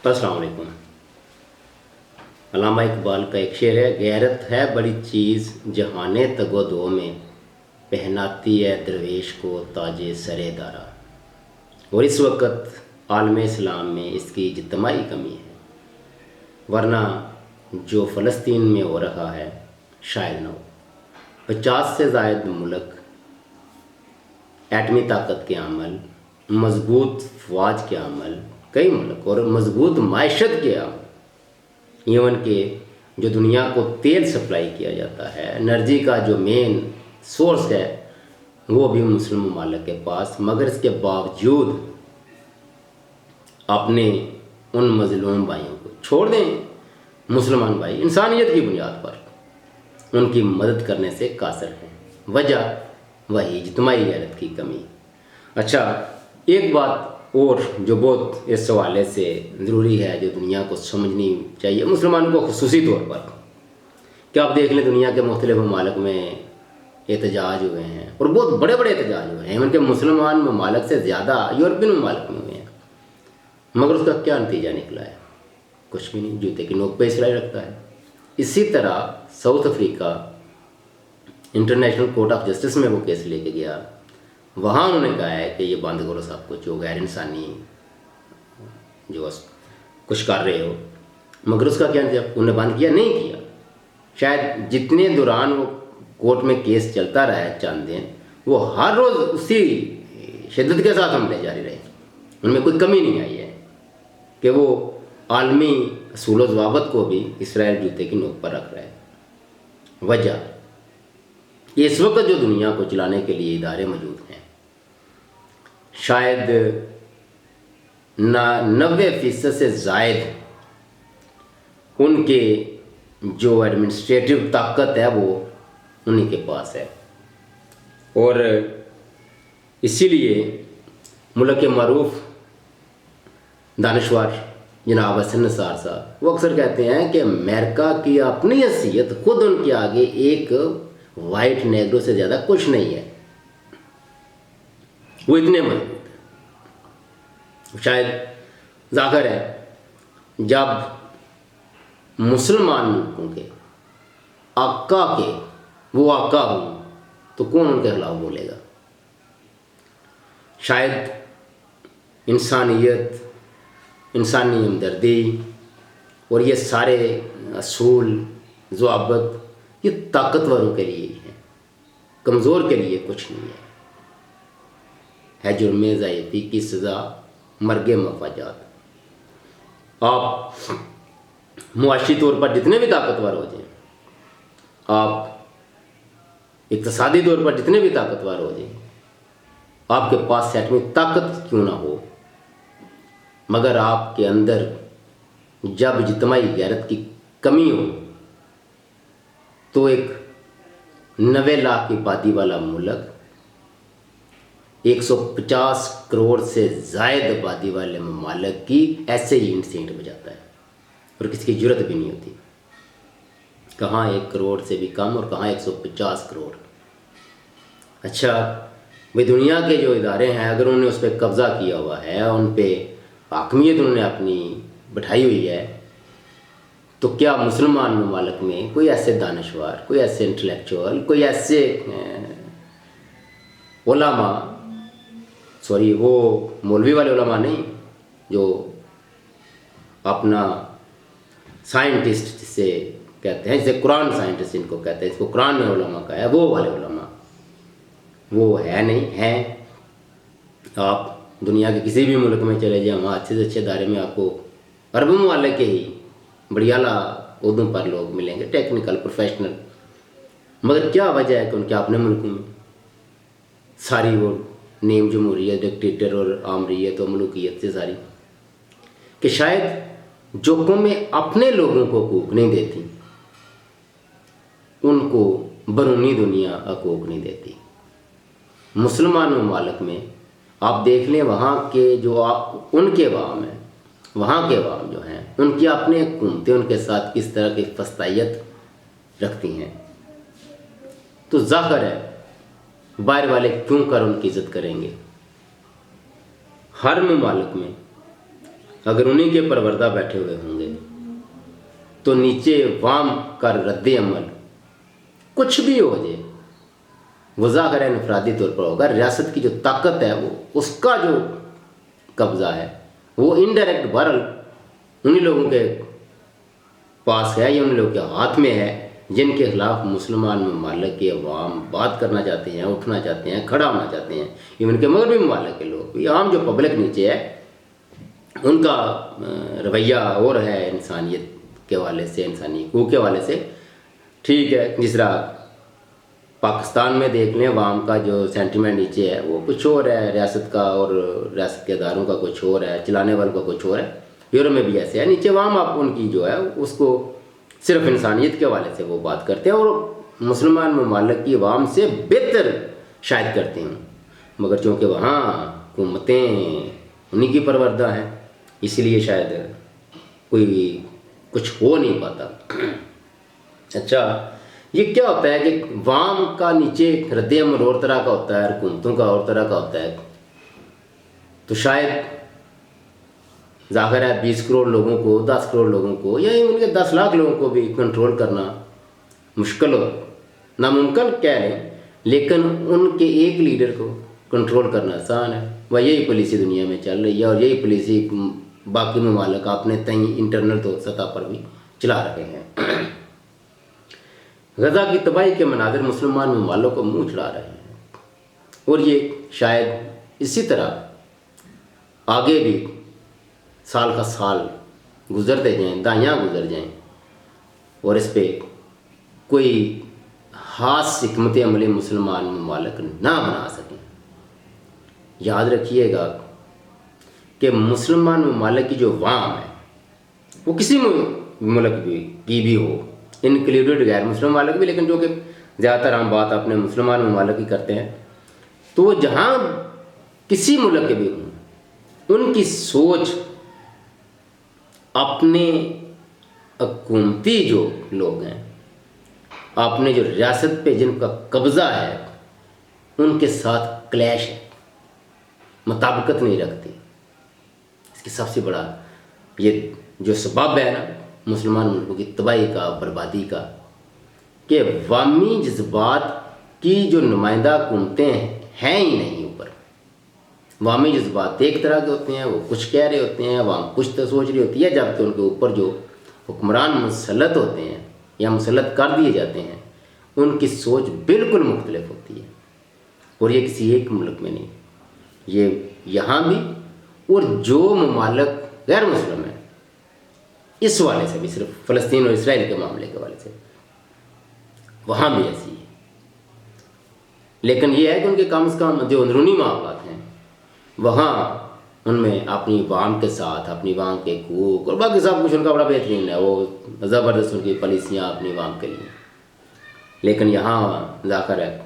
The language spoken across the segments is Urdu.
السلام علیکم۔ علامہ اقبال کا ایک شعر ہے، غیرت ہے بڑی چیز جہانے تگ و دو میں، پہناتی ہے درویش کو تاج سر دارا۔ اور اس وقت عالم اسلام میں اس کی اجتماعی کمی ہے، ورنہ جو فلسطین میں ہو رہا ہے شاید نہ ہو۔ 50 سے زائد ملک، ایٹمی طاقت کے عمل، مضبوط فوج کے عمل، کئی ملک اور مضبوط معیشت کے عمل، ایون کہ جو دنیا کو تیل سپلائی کیا جاتا ہے، انرجی کا جو مین سورس ہے وہ بھی مسلم ممالک کے پاس، مگر اس کے باوجود اپنے ان مظلوم بھائیوں کو چھوڑ دیں۔ مسلمان بھائی انسانیت کی بنیاد پر ان کی مدد کرنے سے قاصر ہیں، وجہ وہی اجتماعی غیرت کی کمی۔ اچھا، ایک بات اور جو بہت اس حوالے سے ضروری ہے، جو دنیا کو سمجھنی چاہیے، مسلمانوں کو خصوصی طور پر، کہ آپ دیکھ لیں دنیا کے مختلف ممالک میں احتجاج ہوئے ہیں اور بہت بڑے بڑے احتجاج ہوئے ہیں، ان کے مسلمان ممالک سے زیادہ یورپین ممالک میں ہوئے ہیں، مگر اس کا کیا نتیجہ نکلا ہے؟ کچھ بھی نہیں، جوتے کی نوک پہ اسرائیل رکھتا ہے۔ اسی طرح South Africa international court of justice میں وہ کیس لے کے گیا، وہاں انہوں نے کہا ہے کہ یہ بند کرو سب کچھ، جو غیر انسانی جو کچھ کر رہے ہو، مگر اس کا کیا نتیجہ؟ انہوں نے بند کیا؟ نہیں کیا۔ شاید جتنے دوران وہ کورٹ میں کیس چلتا رہا ہے چند دن، وہ ہر روز اسی شدت کے ساتھ حملے جاری رہے، ان میں کوئی کمی نہیں آئی ہے کہ وہ عالمی اصول و ضوابط کو بھی اسرائیل جوتے کی نوک پر رکھ رہا ہے۔ وجہ یہ اس وقت جو دنیا کو چلانے کے لیے ادارے موجود ہیں، شاید 90% سے زائد ان کے جو ایڈمنسٹریٹو طاقت ہے وہ انہی کے پاس ہے، اور اسی لیے ملک کے معروف دانشور جناب حسن نثار صاحب وہ اکثر کہتے ہیں کہ امریکہ کی اپنی حیثیت خود ان کے آگے ایک وائٹ نیگرو سے زیادہ کچھ نہیں ہے، وہ اتنے مضبوط ہیں۔ شاید ظاہر ہے جب مسلمان ملکوں کے آقا کے وہ آقا ہوں تو کون ان کے خلاف بولے گا؟ شاید انسانیت، انسانی ہمدردی اور یہ سارے اصول ضوابط یہ طاقتوروں کے لیے ہی ہیں، کمزور کے لیے کچھ نہیں ہے جرم ضعیفی کی سزا مرگ مفاجات۔ آپ معاشی طور پر جتنے بھی طاقتور ہو جائیں، آپ اقتصادی طور پر جتنے بھی طاقتور ہو جائیں، آپ کے پاس ایٹمی طاقت کیوں نہ ہو، مگر آپ کے اندر جب اجتماعی غیرت کی کمی ہو تو ایک 90 لاکھ کی آبادی والا ملک 150 کروڑ سے زائد آبادی والے ممالک کی ایسے ہی انسینٹ بجاتا ہے، اور کسی کی جرت بھی نہیں ہوتی، کہاں 1 کروڑ سے بھی کم اور کہاں 150 کروڑ۔ اچھا بھائی، دنیا کے جو ادارے ہیں اگر انہوں نے اس پہ قبضہ کیا ہوا ہے، ان پہ حاکمیت انہوں نے اپنی بٹھائی ہوئی ہے، تو کیا مسلمان ممالک میں کوئی ایسے دانشور، کوئی ایسے انٹلیکچوئل، کوئی ایسے علماء، سوری وہ مولوی والے علماء نہیں، جو اپنا سائنٹسٹ جسے کہتے ہیں، جسے قرآن سائنٹسٹ ان کو کہتے ہیں، اس کو قرآن میں علماء کا ہے، وہ والے علماء وہ ہے نہیں ہیں؟ آپ دنیا کے کسی بھی ملک میں چلے جائیں، وہاں اچھے سے اچھے ادارے میں آپ کو عربوں ممالک کے ہی بڑی اعلیٰ عہدوں پر لوگ ملیں گے، ٹیکنیکل، پروفیشنل، مگر کیا وجہ ہے کہ ان کے اپنے ملکوں میں ساری وہ نیم جمہوریت، ڈکٹیٹر اور آمریت اور ملوکیت سے ساری، کہ شاید جو قومیں اپنے لوگوں کو حقوق نہیں دیتی ان کو بیرونی دنیا حقوق نہیں دیتی۔ مسلمان ممالک میں آپ دیکھ لیں، وہاں کے جو ان کے عوام ہیں، وہاں کے عوام جو ہیں، ان کی اپنی حکومتیں ان کے ساتھ کس طرح کی فسطائیت رکھتی ہیں، تو ظاہر ہے باہر والے کیوں کر ان کی عزت کریں گے۔ ہر ممالک میں اگر انہیں کے پروردہ بیٹھے ہوئے ہوں گے تو نیچے عوام کا رد عمل کچھ بھی ہو جائے وہ ظاہر ہے انفرادی طور پر ہوگا. ریاست کی جو طاقت ہے وہ اس کا جو قبضہ ہے وہ انڈائریکٹ بہرحال انہی لوگوں کے پاس ہے یا ان لوگوں کے ہاتھ میں ہے جن کے خلاف مسلمان ممالک کے عوام بات کرنا چاہتے ہیں, اٹھنا چاہتے ہیں, کھڑا ہونا چاہتے ہیں. ایون کے مغربی ممالک کے لوگ بھی, عام جو پبلک نیچے ہے ان کا رویہ اور ہے انسانیت کے حوالے سے, انسانی حقوق کے حوالے سے. ٹھیک ہے, جس طرح پاکستان میں دیکھ لیں عوام کا جو سینٹیمنٹ نیچے ہے وہ کچھ اور ہے ریاست کا, اور ریاست کے اداروں کا کچھ اور ہے, چلانے والوں کا کچھ اور ہے. یورپ میں بھی ایسے ہے, نیچے عوام آپ ان کی جو ہے اس کو صرف انسانیت کے حوالے سے وہ بات کرتے ہیں اور مسلمان ممالک کی عوام سے بہتر شاید کرتے ہیں, مگر چونکہ وہاں حکومتیں انہی کی پروردہ ہیں اس لیے شاید کوئی کچھ ہو نہیں پاتا. اچھا, یہ کیا ہوتا ہے کہ عوام کا نیچے رد عمل اور طرح کا ہوتا ہے, حکومتوں کا اور طرح کا ہوتا ہے. تو شاید ظاہر ہے 20 کروڑ لوگوں کو, 10 کروڑ لوگوں کو یا ان کے 10 لاکھ لوگوں کو بھی کنٹرول کرنا مشکل ہو, ناممکن کہہ رہے ہیں, لیکن ان کے ایک لیڈر کو کنٹرول کرنا آسان ہے. وہ یہی پالیسی دنیا میں چل رہی ہے اور یہی پالیسی باقی ممالک اپنے تئیں انٹرنل تو سطح پر بھی چلا رہے ہیں. غزہ کی تباہی کے مناظر مسلمان ممالک کو منہ چڑھا رہے ہیں اور یہ شاید اسی طرح آگے بھی سال کا سال گزرتے جائیں, دہائیاں گزر جائیں اور اس پہ کوئی خاص حکمت عملی مسلمان ممالک نہ بنا سکیں. یاد رکھیے گا کہ مسلمان ممالک کی جو عوام ہے وہ کسی ملک کی بھی ہو, انکلوڈیڈ غیر مسلم ممالک بھی, لیکن جو کہ زیادہ تر ہم بات اپنے مسلمان ممالک کی کرتے ہیں, تو وہ جہاں کسی ملک کے بھی ہوں ان کی سوچ اپنے حکومتی جو لوگ ہیں, اپنے جو ریاست پہ جن کا قبضہ ہے ان کے ساتھ کلیش ہے, مطابقت نہیں رکھتی. اس کی سب سے بڑا یہ جو سبب ہے نا مسلمان ملکوں کی تباہی کا, بربادی کا, کہ عوامی جذبات کی جو نمائندہ حکومتیں ہیں ہی نہیں اوپر. عوامی جذبات ایک طرح کے ہوتے ہیں, وہ کچھ کہہ رہے ہوتے ہیں, عوام کچھ تو سوچ رہی ہوتی ہے, جبکہ ان کے اوپر جو حکمران مسلط ہوتے ہیں یا مسلط کر دیے جاتے ہیں ان کی سوچ بالکل مختلف ہوتی ہے. اور یہ کسی ایک ملک میں نہیں, یہ یہاں بھی, اور جو ممالک غیر مسلم ہیں اس والے سے بھی, صرف فلسطین اور اسرائیل کے معاملے کے والے سے وہاں بھی ایسی ہے. لیکن یہ ہے کہ ان کے کم از کم جو اندرونی معاملات ہیں وہاں ان میں اپنی عوام کے ساتھ, اپنی عوام کے حقوق اور باقی سب کچھ ان کا بڑا بہترین ہے, وہ زبردست ان کی پالیسیاں اپنی عوام کے لیے. لیکن یہاں ذاکر ہے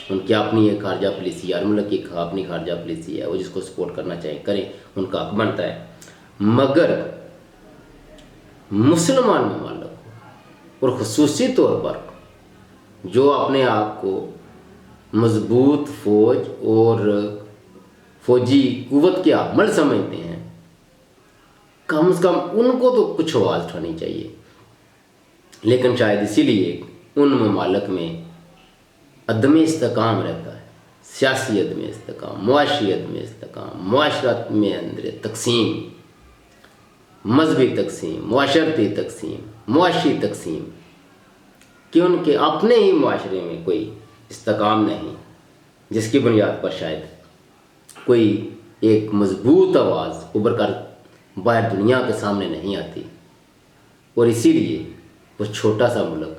ان کی اپنی ایک خارجہ پالیسی, ہر ملک کی اپنی خارجہ پالیسی ہے, وہ جس کو سپورٹ کرنا چاہیے کریں, ان کا حق بنتا ہے. مگر مسلمان ممالک اور خصوصی طور پر جو اپنے آپ کو مضبوط فوج اور فوجی قوت کے حامل سمجھتے ہیں, کم از کم ان کو تو کچھ آواز اٹھانی چاہیے. لیکن شاید اسی لیے ان ممالک میں عدم استحکام رہتا ہے, سیاسی عدم استحکام, معاشی عدم استحکام, معاشرت میں اندر تقسیم, مذہبی تقسیم, معاشرتی تقسیم, معاشی تقسیم, کہ ان کے اپنے ہی معاشرے میں کوئی استحکام نہیں, جس کی بنیاد پر شاید کوئی ایک مضبوط آواز ابھر کر باہر دنیا کے سامنے نہیں آتی. اور اسی لیے وہ چھوٹا سا ملک,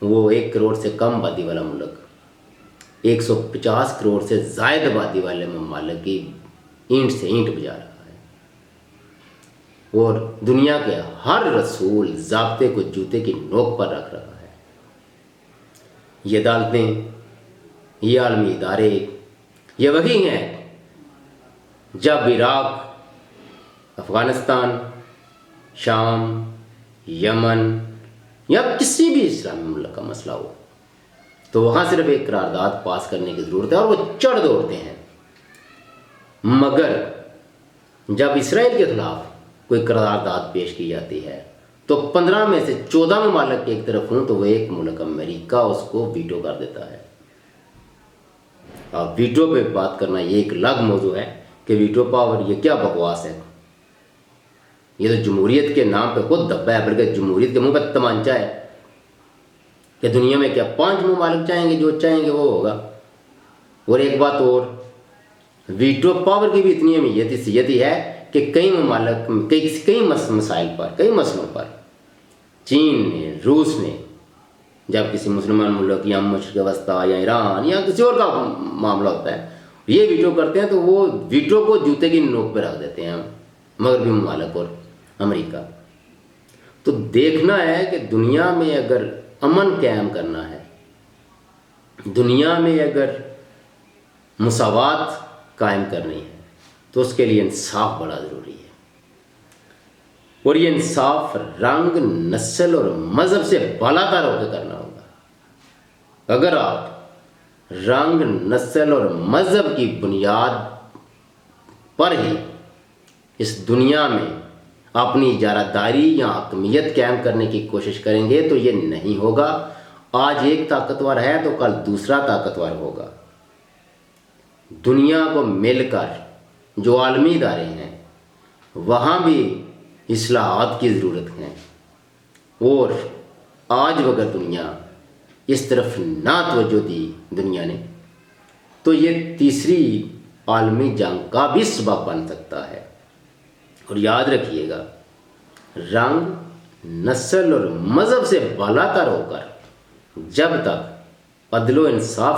وہ 1 کروڑ سے کم آبادی والا ملک 150 کروڑ سے زائد آبادی والے ممالک کی اینٹ سے اینٹ بجا رہا ہے, اور دنیا کے ہر رسول ضابطے کو جوتے کی نوک پر رکھ رہا ہے. یہ عدالتیں, یہ عالمی ادارے, یہ وہی ہیں جب عراق, افغانستان, شام, یمن یا کسی بھی اسلامی ملک کا مسئلہ ہو تو وہاں صرف ایک قرارداد پاس کرنے کی ضرورت ہے اور وہ چڑھ دوڑتے ہیں. مگر جب اسرائیل کے خلاف کوئی قرارداد پیش کی جاتی ہے تو 15 میں سے 14 ممالک ایک طرف ہوں تو وہ ایک ملک امریکہ اس کو ویٹو کر دیتا ہے. اب ویٹو پہ بات کرنا یہ ایک الگ موضوع ہے کہ ویٹو پاور یہ کیا بکواس ہے. یہ تو جمہوریت کے نام پہ خود دبا ہے، بلکہ جمہوریت کے منہ پہ تمانچہ ہے کہ دنیا میں کیا 5 ممالک چاہیں گے، جو چاہیں گے وہ ہوگا. اور ایک بات اور، ویٹو پاور کی بھی اتنی اہمیت ہے کہ کئی ممالک کئی مسائل پر، کئی مسئلوں پر چین نے، روس نے، جب کسی مسلمان ملک یا مشرق وسطیٰ یا ایران یا کسی اور کا معاملہ ہوتا ہے یہ ویٹو کرتے ہیں تو وہ ویٹو کو جوتے کی نوک پہ رکھ دیتے ہیں مغربی ممالک اور امریکہ. تو دیکھنا ہے کہ دنیا میں اگر امن قائم کرنا ہے، دنیا میں اگر مساوات قائم کرنی ہے تو اس کے لیے انصاف بڑا ضروری ہے. اور یہ انصاف رنگ، نسل اور مذہب سے بالا تر ہو کے کرنا ہوگا. اگر آپ رنگ، نسل اور مذہب کی بنیاد پر ہی اس دنیا میں اپنی اجارہ داری یا حاکمیت قائم کرنے کی کوشش کریں گے تو یہ نہیں ہوگا. آج ایک طاقتور ہے تو کل دوسرا طاقتور ہوگا. دنیا کو مل کر جو عالمی ادارے ہیں وہاں بھی اصلاحات کی ضرورت ہے. اور آج اگر دنیا اس طرف نہ توجہ دی دنیا نے تو یہ تیسری عالمی جنگ کا بھی سبب بن سکتا ہے. اور یاد رکھیے گا، رنگ، نسل اور مذہب سے بالا تر ہو کر جب تک عدل و انصاف